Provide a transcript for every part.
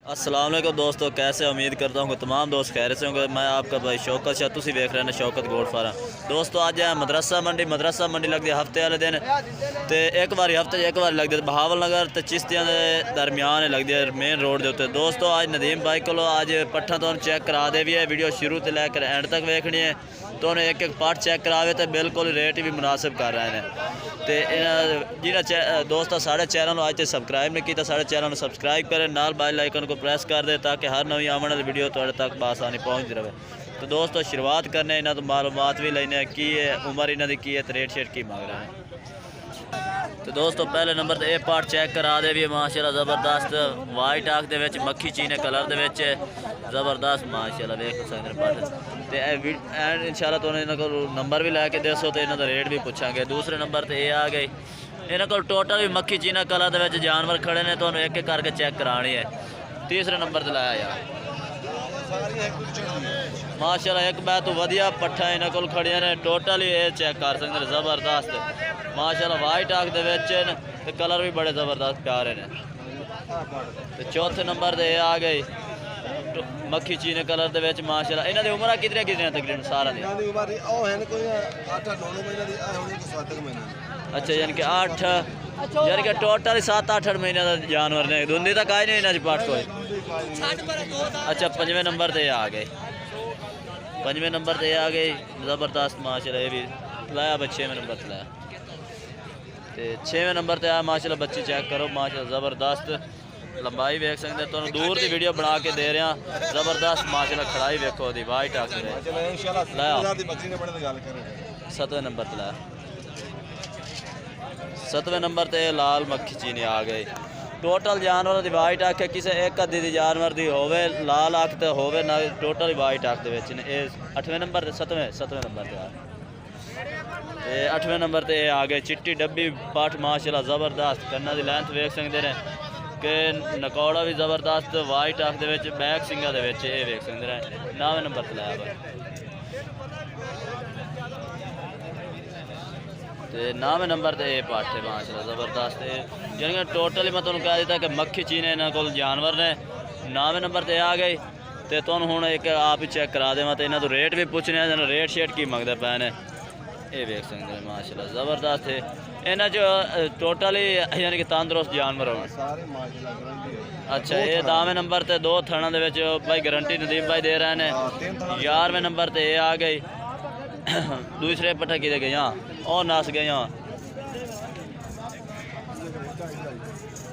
अस्सलाम वालेकुम दोस्तों, कैसे उम्मीद करता हूँ कि तमाम दोस्त खैर से होंगे। मैं आपका भाई शौकत शाह, तुसी देख रहे हैं शौकत गोट फार्म। दोस्तों अज है मदरसा मंडी लगती है हफ्ते वाले दिन, तो एक बार हफ्ते एक बार लगती है बहावल नगर तो चिश्तियां के दरमियान लगती है मेन रोड के उत्ते। दोस्तों अज नदीम भाई को अज पट्ठा तो चेक करा दे भी है, वीडियो शुरू से लैकर एंड तक वेखनी है। तो उन्हें एक पार्ट चेक करावे तो बिल्कुल रेट भी मुनासिब कर रहे हैं। तो जिन्हें दोस्तों साढ़े चैनल अज तक सबसक्राइब नहीं किया, साढ़े चैनल को सबसक्राइब करें, नाल बेल आइकन को प्रेस कर दे ताकि हर नवी आने वाली वीडियो तुहाडे तक बआसानी पहुँचती रहे। तो दोस्तों शुरुआत करने इन्हों तो मालूमात भी लेने की है, उम्र इन्हों की है, तो रेट शेट की मांग रहे हैं। तो दोस्तों पहले नंबर तो यह पार्ट चेक करा दे भी माशाल्लाह ज़बरदस्त वाइट आख दे विच मक्खी चीने कलर दे विच ज़बरदस्त माशाल्लाह देख सकते हैं पार्ट। तो इंशाल्लाह तो इन्हों को नंबर भी लैके दसो तो इन्हों का रेट भी पूछांगे। दूसरे नंबर तो ये आ गई, इन्हों को टोटल भी मक्खी चीना कलर दे विच जानवर खड़े ने, तो एक एक करके चेक करानी है। तीसरे नंबर पर लाया यार माशाल्लाह एक मैं तो वधिया पट्ठा इन्हों को खड़िया ने, टोटल ही ये चेक कर सकते हैं ज़बरदस्त माशाल्लाह वाइट आख दे विच ते कलर भी बड़े ज़बरदस्त प्यारे ने। तो चौथे नंबर ते आ गई मक्खी चीने कलर दे विच माशाल्लाह। इन्हां दी उम्र कितने तकरीबन सारा दी? अच्छा यानी कि 8 यानी कि टोटल 7-8 महीने का जानवर ने, धुंधी तक आई नहीं इन्हें पाठ कोई। अच्छा पंजवें नंबर पर आ गए, पंजवें नंबर पर आ गई ज़बरदस्त माशाल्लाह। ये भी लाया बच्चे 6वें नंबर पर लाया। तो 6वें नंबर पर आया माशाल्लाह, बच्ची चेक करो माशाल्लाह ज़बरदस्त लंबाई वेख सकते हैं। तो दूर की वीडियो बना के दे रहे हैं, ज़बरदस्त माशाल्लाह खड़ाई वेखो दी वाइट आख लाया। 7वें नंबर पर लाया। 7वें नंबर पर लाल मक्खी चीनी आ गई। टोटल जानवर की वाइट आख है, किसी एक अद्धी की जानवर की होवे लाल आख तो होवे ना, टोटल वाइट आख दे 8वें नंबर 7वें नंबर पर 8वें नंबर पर आ गए चिट्टी डब्बी पठ माशाल्लाह ज़बरदस्त। कन्ना की लेंथ वेख सकते हैं कि नकौड़ा भी ज़बरदस्त वाइट आख दे बैक सिंगा दे वेख सकते हैं। 9वें नंबर पर लाया भाई। तो 9वें नंबर पर यह पठ है माशाल्लाह ज़बरदस्त। यानी कि टोटल मैं तुहानूं कह दिता कि मक्खी चीने इन्होंने को जानवर ने। 9वें नंबर पर आ गई। तो तुहानूं हुण एक आप ही चेक करा देवां, तो इन्हों तो रेट भी पूछने, रेट शेट की मंगदे पे ने, ये वेख सकते हैं माशाल्लाह ज़बरदस्त है। इन्हों टोटल ही यानी कि तंदुरुस्त जानवर हो। अच्छा ये 10वें नंबर पर 2 थणा दे विच भाई गारंटी नदीम भाई दे रहे हैं। 11वें नंबर पर ये आ गई। दूसरे पट्ठा कि गई हाँ और नस गई हाँ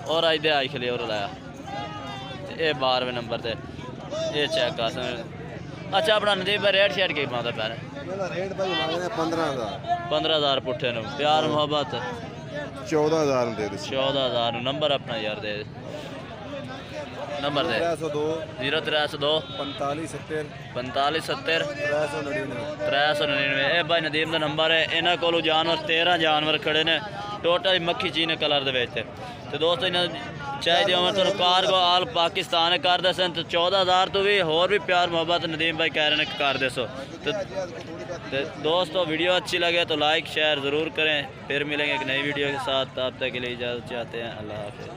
और आज दे आई खली और लाया। ये 12वें नंबर पर ये चेक कर सकते। अच्छा अपना नदीम भाई रेट शेट की पाता पैर? रेट भाई मांगने 15,000 पुट्ठे नु प्यार मोहब्बत 14,000 दे दे। 14,000 नंबर अपना यार दे नंबर दे 0302 45 70 45 70 399। 399। ये भाई नदीम का नंबर है। इन्हों को जानवर 13 जानवर खड़े ने, टोटल मक्खी चीने कलर दे। तो दोस्तों इन्हें चाहिए मैं तुम कार्गो आल पाकिस्तान कर दे सन, तो 14,000 तो भी होर भी प्यार मोहब्बत नदीम भाई कह रहे हैं कर दे सो। तो दोस्तों वीडियो अच्छी लगे तो लाइक शेयर ज़रूर करें। फिर मिलेंगे एक नई वीडियो के साथ, तब तक के लिए इजाज़त चाहते हैं। अल्लाह हाफ़िज़।